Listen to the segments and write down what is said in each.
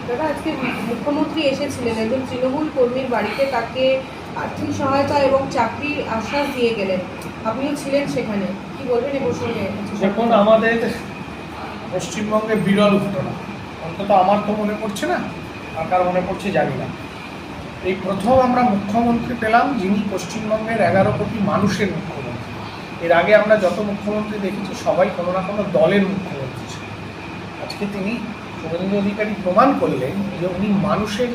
দাদা, আজকে মুখ্যমন্ত্রী এসেছিলেন একজন তৃণমূল কর্মীর বাড়িতে, তাকে আর্থিক সহায়তা এবং চাকরির আশ্বাস দিয়ে গেলেন। আপনিও ছিলেন সেখানে, কি বলবেন এ প্রসঙ্গে? দেখুন, আমাদের পশ্চিমবঙ্গে বিরল ঘটনা, অন্তত আমার তো মনে পড়ছে না, আর কার মনে পড়ছে জানি না। এই প্রথম আমরা মুখ্যমন্ত্রী পেলাম যিনি পশ্চিমবঙ্গের 11 কোটি মানুষের মুখ্যমন্ত্রী। এর আগে আমরা যত মুখ্যমন্ত্রী দেখেছি সবাই কোনো না কোনো দলের মুখ্যমন্ত্রী ছিলেন। আজকে তিনি শুভেন্দু অধিকারী প্রমাণ করলেন যে উনি মানুষের,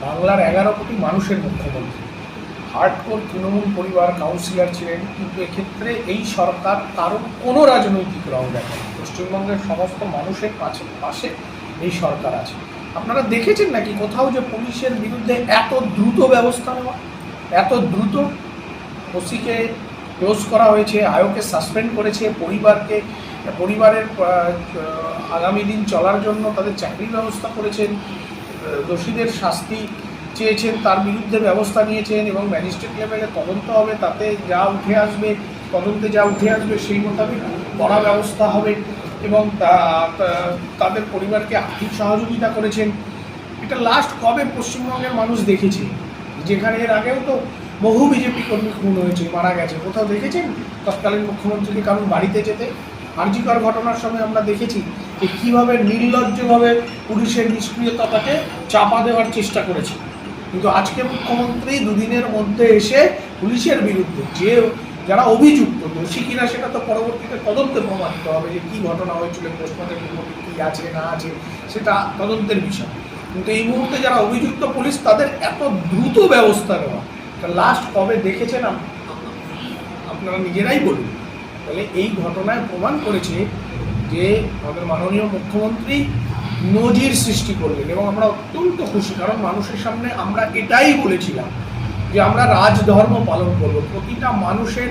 বাংলার 11 কোটি মানুষের মুখ্যমন্ত্রী। হার্ডকোর তৃণমূল পরিবার কাউন্সিলর ছিলেন, কিন্তু এক্ষেত্রে এই সরকার কারণ কোনো রাজনৈতিক রং দেখেন। পশ্চিমবঙ্গের সমস্ত মানুষের পাশে এই সরকার আছে। আপনারা দেখেছেন নাকি কোথাও যে পুলিশের বিরুদ্ধে এত দ্রুত ব্যবস্থা নেওয়া, এত দ্রুত? ওসিকে ক্লোজ করা হয়েছে, আয়োকে সাসপেন্ড করেছে, পরিবারের আগামী দিন চলার জন্য তাদের চাকরির ব্যবস্থা করেছেন, দোষীদের শাস্তি চেয়েছেন, তার বিরুদ্ধে ব্যবস্থা নিয়েছেন এবং ম্যাজিস্ট্রেট লেভেলে তদন্ত হবে, তাতে যা উঠে আসবে, তদন্তে যা উঠে আসবে সেই মোতাবেক কড়া ব্যবস্থা হবে এবং তাদের পরিবারকে আর্থিক সহযোগিতা করেছেন। এটা লাস্ট কবে পশ্চিমবঙ্গের মানুষ দেখেছে? যেখানে এর আগেও তো বহু বিজেপি কর্মী খুন হয়েছে, মারা গেছে, কোথাও দেখেছেন তৎকালীন মুখ্যমন্ত্রীকে কারণ বাড়িতে যেতে? আরজিকর ঘটনার সময় আমরা দেখেছি যে কীভাবে নির্লজ্জভাবে পুলিশের নিষ্ক্রিয়তাটাকে চাপা দেওয়ার চেষ্টা করেছে। কিন্তু আজকে মুখ্যমন্ত্রী দুদিনের মধ্যে এসে পুলিশের বিরুদ্ধে যারা অভিযুক্ত, দোষী কিনা সেটা তো পরবর্তীতে তদন্তে প্রমাণিত হবে যে কী ঘটনা হয়েছিল, পোস্টমর্টম রিপোর্টে কী আছে না আছে সেটা তদন্তের বিষয়। কিন্তু এই মুহূর্তে যারা অভিযুক্ত পুলিশ, তাদের এত দ্রুত ব্যবস্থা নেওয়া লাস্ট কবে দেখেছেন আপনারা নিজেরাই বলুন। তাহলে এই ঘটনায় প্রমাণ করেছে যে আমাদের মাননীয় মুখ্যমন্ত্রী নজির সৃষ্টি করলেন এবং আমরা অত্যন্ত খুশি, কারণ মানুষের সামনে আমরা এটাই বলেছিলাম যে আমরা রাজধর্ম পালন করব, প্রতিটা মানুষের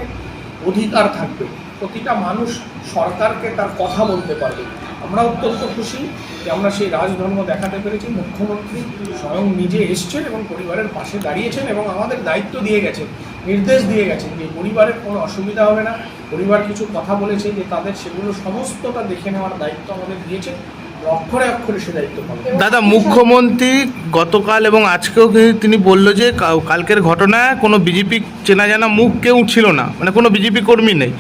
অধিকার থাকবে, প্রতিটা মানুষ সরকারকে তার কথা বলতে পারবে। আমরা অত্যন্ত খুশি যে আমরা সেই রাজধর্ম দেখাতে পেরেছি। মুখ্যমন্ত্রী স্বয়ং নিজে এসছেন এবং পরিবারের পাশে দাঁড়িয়েছেন এবং আমাদের দায়িত্ব দিয়ে গেছেন, নির্দেশ দিয়ে গেছেন যে পরিবারের কোনো অসুবিধা হবে না। পরিবার কিছু কথা বলেছে যে তাদের সেগুলো সমস্তটা দেখে নেওয়ার দায়িত্ব আমাদের দিয়েছে, অক্ষরে অক্ষরে সে দায়িত্ব পালন। দাদা, মুখ্যমন্ত্রী গতকাল এবং আজকেও তিনি বললো যে কালকের ঘটনায় কোনো বিজেপি চেনা জানা মুখ কেউ ছিল না, মানে কোনো বিজেপি কর্মী নেই।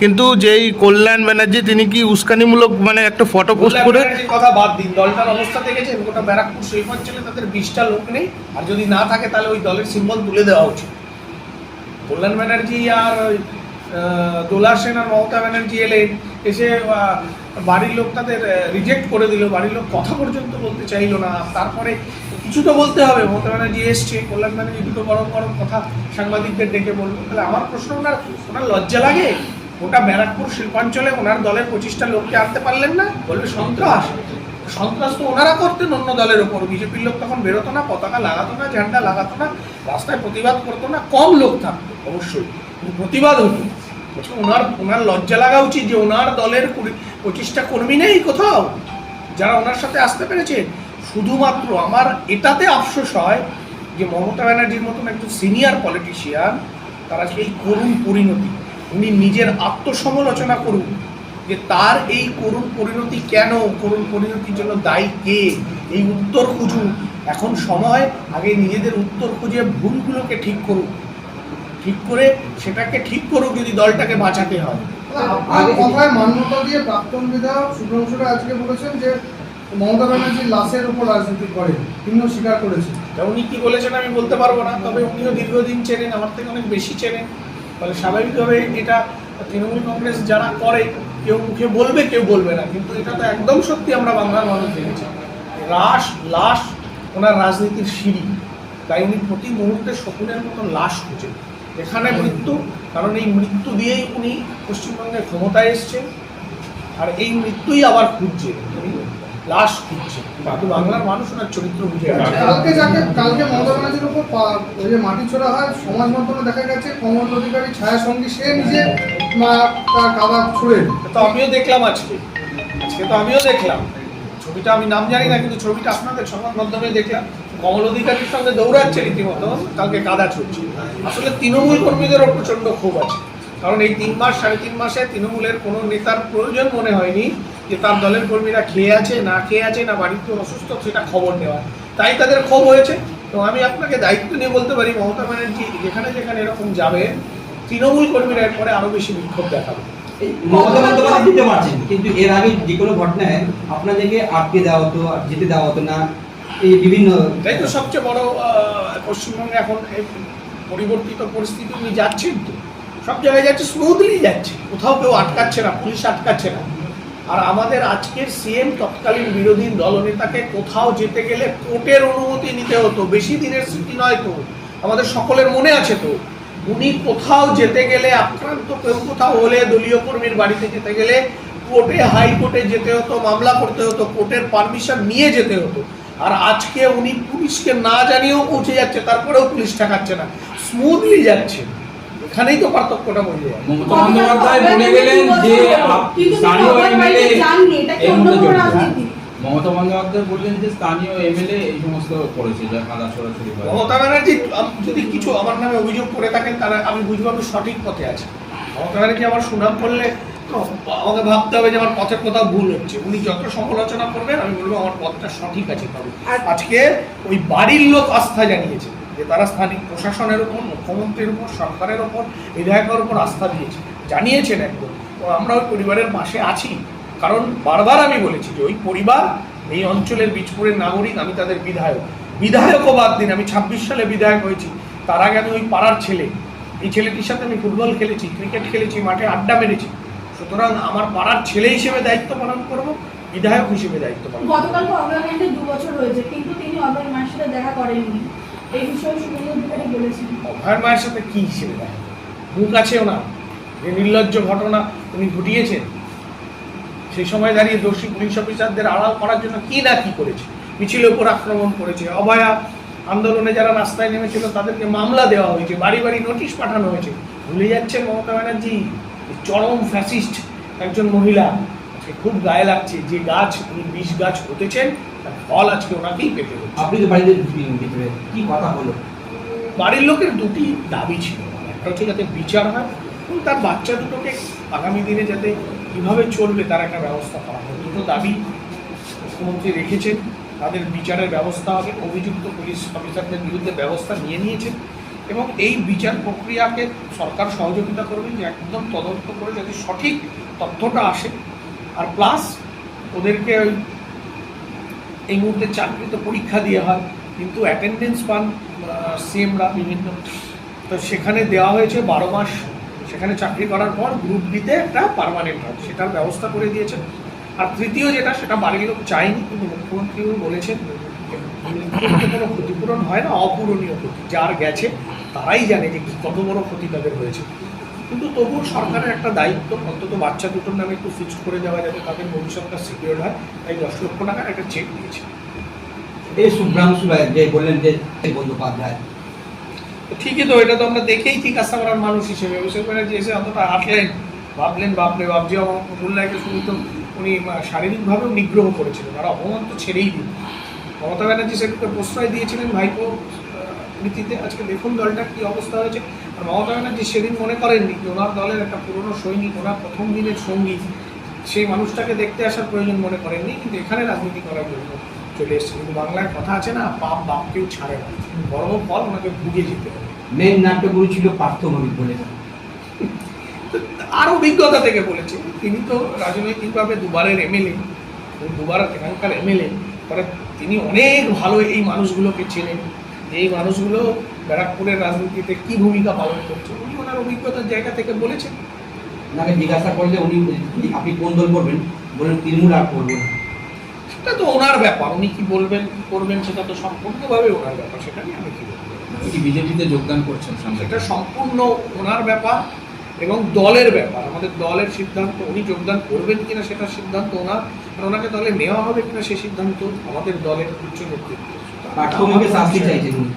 কিন্তু যেই কল্যাণ ব্যানার্জি, তিনি কি উস্কানিমূলক মানে একটা ফটো পোস্ট করে কথা বাদ দিন, দলটার অবস্থা দেখেছেন? গোটা ব্যারাকপুর শিল্পাঞ্চলে তাদের 20টা লোক নেই, আর যদি না থাকে তাহলে ওই দলের সিম্বল তুলে দেওয়া উচিত। কল্যাণ ব্যানার্জি আর দোলা সেন আর মমতা ব্যানার্জি এলেন, এসে বাড়ির লোক তাদের রিজেক্ট করে দিল, বাড়ির লোক কথা পর্যন্ত বলতে চাইলো না। তারপরে কিছু তো বলতে হবে, মমতা ব্যানার্জি এসছে, কল্যাণ ব্যানার্জি দুটো গরম গরম কথা সাংবাদিকদের ডেকে বললো। তাহলে আমার প্রশ্ন, ওনার লজ্জা লাগে? ওটা ব্যারাকপুর শিল্পাঞ্চলে ওনার দলের 25টা লোককে আনতে পারলেন না? বলবে সন্ত্রাস। সন্ত্রাস তো ওনারা করতেন অন্য দলের ওপর। বিজেপির লোক তখন বেরোতো না, পতাকা লাগাতো না, ঝান্ডা লাগাতো না, রাস্তায় প্রতিবাদ করতো না, কম লোক থাকতো অবশ্যই, কিন্তু প্রতিবাদ হতো। ওনার লজ্জা লাগা উচিত যে ওনার দলের 25টা কর্মী নেই কোথাও যারা ওনার সাথে আসতে পেরেছে। শুধুমাত্র আমার এটাতে আফসোস হয় যে মমতা ব্যানার্জির মতন একজন সিনিয়র পলিটিশিয়ান, তারা সেই করুণ পরিণতি, উনি নিজের আত্মসমালোচনা করুন যে তার এই করুণ পরিণতি কেন, করুণ পরিণতির জন্য দায়ী কে, এই উত্তর খুঁজুন। এখন সময়, আগে নিজেদের উত্তর খুঁজে ভুলগুলোকে ঠিক করুন, ঠিক করে সেটাকে ঠিক করুক যদি দলটাকে বাঁচাতে হয়। কথায় মান্যতা দিয়ে প্রাক্তন বিধায়ক শুভ্রাংশুরা আজকে বলেছেন যে মমতা ব্যানার্জির লাশের উপর রাজনীতি করে, তিনিও স্বীকার করেছেন। উনি কি বলেছেন আমি বলতে পারবো না, তবে উনিও দীর্ঘদিন চেনেন, আমার থেকে অনেক বেশি চেনেন। ফলে স্বাভাবিকভাবে এটা তৃণমূল কংগ্রেস যারা করে, কেউ মুখে বলবে কেউ বলবে না, কিন্তু এটা তো একদম সত্যি আমরা বাংলার মানুষ দেখেছি। লাশ ওনার রাজনীতির সিঁড়ি, তাই উনি প্রতি মুহূর্তে শকুনের মতো লাশ খুঁজেন। এখানে মৃত্যু, কারণ এই মৃত্যু দিয়েই উনি পশ্চিমবঙ্গের ক্ষমতায় এসছেন, আর এই মৃত্যুই আবার খুঁজছে, লাশ খুঁজছে। কিন্তু বাংলার মানুষ ওনার চরিত্র বুঝে গেছে। কালকে মমতা ব্যানার্জির উপর যে মাটি ছোড়া হয়, সমাজ মাধ্যমে দেখা গেছে কমল অধিকারী ছায়া সঙ্গী সে নিজে তার কাদা ছুঁড়েন। তো আমিও দেখলাম আজকে তো আমিও দেখলাম ছবিটা, আমি নাম জানি না, কিন্তু ছবিটা আপনাদের সংবাদ মাধ্যমে দেখলাম। কমল অধিকারীর সঙ্গে দৌড়াচ্ছে রীতিমতো, কালকে কাদা ছুটছে। আসলে তৃণমূল কর্মীদেরও প্রচণ্ড ক্ষোভ আছে, কারণ এই 3 মাস 3.5 মাসে তৃণমূলের কোনো নেতার প্রয়োজন মনে হয়নি যে তার দলের কর্মীরা খেয়ে আছে না খেয়ে আছে না বাড়িতে অসুস্থ সেটা খবর নেওয়া, তাই তাদের ক্ষোভ হয়েছে। তো আমি আপনাকে দায়িত্ব নিয়ে বলতে পারি মমতা ব্যানার্জি যেখানে যেখানে এরকম যাবে তৃণমূল কর্মীরা এরপরে আরও বেশি বিক্ষোভ দেখাবে। মমতা বন্দ্যোপাধ্যায় দিতে পারছেন, কিন্তু এর আগে যে কোনো ঘটনায় আপনাদেরকে আটকে দেওয়া হতো, যেতে দেওয়া হতো না, এই বিভিন্ন। তাই তো সবচেয়ে বড় পশ্চিমবঙ্গে এখন এই পরিবর্তিত পরিস্থিতি উনি যাচ্ছেন, তো সব জায়গায় যাচ্ছে, স্মুথলি যাচ্ছে, কোথাও কেউ আটকাচ্ছে না, পুলিশ আটকাচ্ছে না। আর আমাদের আজকের সিএম তৎকালীন বিরোধী দলনেতাকে কোথাও যেতে গেলে কোর্টের অনুমতি নিতে হতো, বেশি দিনের স্মৃতি নয় তো, আমাদের সকলের মনে আছে তো। উনি কোথাও যেতে গেলে আক্রান্ত কেউ কোথাও হলে দলীয় কর্মীর বাড়িতে যেতে গেলে কোর্টে হাইকোর্টে যেতে হতো, মামলা করতে হতো, কোর্টের পারমিশন নিয়ে যেতে হতো। আর আজকে উনি পুলিশকে না জানিয়েও পৌঁছে যাচ্ছে, তারপরেও পুলিশ ঠেকাচ্ছে না, স্মুথলি যাচ্ছে। এখানেই তো পার্থক্যটা বোঝা যায়। মমতা বন্দ্যোপাধ্যায় বলে গেলেন যে স্থানীয় এমএলএ মমতা বন্দ্যোপাধ্যায় বললেন যে স্থানীয় এমএলএ এই সমস্ত করেছে, যা কাদা সরাসরি। মমতা ব্যানার্জি যদি কিছু আমার নামে অভিযোগ করে থাকেন তাহলে আমি বুঝবো আমি সঠিক পথে আছি। মমতা ব্যানার্জি আমার সুনাম করলে আমাকে ভাবতে হবে যে আমার পথের কোথাও ভুল হচ্ছে। উনি যত সমালোচনা করবেন আমি বলবো আমার পথটা সঠিক আছে। তবে আজকে ওই বাড়ির লোক আস্থা জানিয়েছে যে তারা স্থানীয় প্রশাসনের উপর, মুখ্যমন্ত্রীর উপর, সরকারের উপর, বিধায়কের উপর আস্থা দিয়েছে, জানিয়েছেন একদম। তো আমরা ওই পরিবারের পাশে আছি, কারণ বারবার আমি বলেছি যে ওই পরিবার এই অঞ্চলের বীজপুরের নাগরিক, আমি তাদের বিধায়কও বাদ দিন, আমি 26 সালে বিধায়ক হয়েছি, তার আগে আমি ওই পাড়ার ছেলে, এই ছেলেটির সাথে আমি ফুটবল খেলেছি, ক্রিকেট খেলেছি, মাঠে আড্ডা মেরেছি। সুতরাং আমার পাড়ার ছেলে হিসেবে দায়িত্ব পালন করব, বিধায়ক হিসেবে দায়িত্ব পালন করব। গতকালকে অভয় মান্ডে 2 বছর হয়েছে, কিন্তু তিনি অভয় মায়ের সাথে দেখা করেননি, এই বিষয়ে শুভেন্দু অধিকারী বলেছেন। অভয়ের মায়ের সাথে কি হিসেবে দেখা, মুখ আছে ওনার, যে নির্লজ্জ ঘটনা উনি ঘটিয়েছেন, সেই সময় দাঁড়িয়ে দোষী পুলিশ অফিসারদের আড়াল করার জন্য কি না কি করেছে, মিছিলের উপর আক্রমণ করেছে, অভয়া আন্দোলনে যারা রাস্তায় নেমেছিল তাদেরকে মামলা দেওয়া হয়েছে, বাড়ি বাড়ি নোটিশ পাঠানো হয়েছে। ভুলে যাচ্ছেন মমতা ব্যানার্জি চরম ফ্যাসিস্ট একজন মহিলা। আজকে খুব গায়ে লাগছে যে গাছ উনি 20 গাছ হতেছেন, তার ফল আজকে ওনাকেই পেতে হচ্ছে। আপনি তো বাড়িতে ভিতরে কি কথা হলো? বাড়ির লোকের দুটি দাবি ছিল, একটা হচ্ছে যাতে বিচার হয় এবং তার বাচ্চা দুটোকে আগামী দিনে যাতে কীভাবে চলবে তার একটা ব্যবস্থা করা হয়। দুটো দাবি মুখ্যমন্ত্রী রেখেছেন, তাদের বিচারের ব্যবস্থা হবে, অভিযুক্ত পুলিশ অফিসারদের বিরুদ্ধে ব্যবস্থা নিয়েছেন এবং এই বিচার প্রক্রিয়াকে সরকার সহযোগিতা করবেন যে একদম তদন্ত করে যাতে সঠিক তথ্যটা আসে। আর প্লাস ওদেরকে ওই এই মুহূর্তে চাকরিতে পরীক্ষা দিয়ে হয়, কিন্তু অ্যাটেন্ডেন্স পান সিএমরা বিভিন্ন, তো সেখানে দেওয়া হয়েছে 12 মাস সেখানে চাকরি করার পর গ্রুপ ডিতে একটা পার্মানেন্ট হয়, সেটার ব্যবস্থা করে দিয়েছেন। আর তৃতীয় যেটা, সেটা বাড়ির লোক চায়নি, কিন্তু মুখ্যমন্ত্রীও বলেছেন কোনো ক্ষতিপূরণ হয় না, অপূরণীয় ক্ষতি, যার গেছে তারাই জানে যে কত বড় ক্ষতি তাদের হয়েছে। কিন্তু তবুও সরকারের একটা দায়িত্ব অন্তত বাচ্চা দুটোর নামে একটু ফিক্সড করে দেওয়া যাতে তাদের ভবিষ্যৎটা সিকিউর হয়, তাই 10 লক্ষ টাকার একটা চেক দিয়েছে। এই শুভ্রাংশু রায় যে বললেন যে বন্দ্যোপাধ্যায়, ঠিকই তো, এটা তো আমরা দেখেই ঠিক আশা করার মানুষ হিসেবে অভিষেক ব্যানার্জি এসে অতটা হাঁটলেন, ভাবলেন বাপরে বাপ, যে মোল্লাকে শুধু তো উনি শারীরিকভাবেও নিগ্রহ করেছিলেন, আর অপমান তো ছেড়েই দিন। মমতা ব্যানার্জি সেটাকে প্রশ্রয় দিয়েছিলেন ভাইপো নীতিতে। আজকে দেখুন দলটার কী অবস্থা হয়েছে। আর মমতা ব্যানার্জি সেদিন মনে করেননি যে ওনার দলের একটা পুরনো সৈনিক, ওনার প্রথম দিনের সঙ্গী, সেই মানুষটাকে দেখতে আসার প্রয়োজন মনে করেননি, কিন্তু এখানে রাজনীতি করার জন্য চলে এসছে। কিন্তু বাংলায় কথা আছে না, পাপ বাপকেও ছাড়ে না, বড় ফল ওনাকে ভুগে যেতে হবে। মেন নাট্যগুরু ছিল পার্থ ভৌমিক বলে, আর অভিজ্ঞতা থেকে বলেছে, তিনি তো রাজনৈতিকভাবে দুবারের এমএলএ, দুবার এখানকার এমএলএ, ফলে তিনি অনেক ভালো এই মানুষগুলোকে চেনেন, এই মানুষগুলো ব্যারাকপুরের রাজনীতিতে কী ভূমিকা পালন করছে, উনি ওনার অভিজ্ঞতার জায়গা থেকে বলেছেন। ওনাকে জিজ্ঞাসা করলে উনি আপনি কোন দল করবেন, বলেন তৃণমূল আর করবেন না। সেটা তো ওনার ব্যাপার, উনি কি বলবেন কি করবেন সেটা তো সম্পূর্ণভাবে ওনার ব্যাপার, সেটা নিয়ে আমি কি বলবো। কি বিজেপিতে যোগদান করছেন সামনে? সেটা সম্পূর্ণ ওনার ব্যাপার এবং দলের ব্যাপার, আমাদের দলের সিদ্ধান্ত। উনি যোগদান করবেন কিনা সেটার সিদ্ধান্ত ওনার, আর ওনাকে দলে নেওয়া হবে কিনা সে সিদ্ধান্ত আমাদের দলের উচ্চ নেতৃত্ব। পার্থ ভৌমিকের শাস্তি চাইছেন উনি,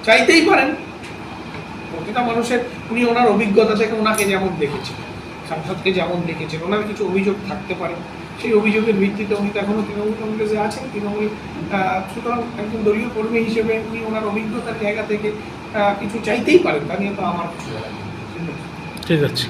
চাইতেই পারেন, প্রতিটা মানুষের, উনি ওনার অভিজ্ঞতা থেকে ওনাকে যেমন দেখেছেন, সাংসদকে যেমন দেখেছেন, ওনার কিছু অভিযোগ থাকতে পারে, সেই অভিযোগের ভিত্তিতে উনি তো এখনও তৃণমূল কংগ্রেসে আছেন, তৃণমূল, সুতরাং একজন দলীয় কর্মী হিসেবে উনি ওনার অভিজ্ঞতার জায়গা থেকে কিছু চাইতেই পারেন, তা নিয়ে তো আমার কিছু বলার নেই। ঠিক আছে।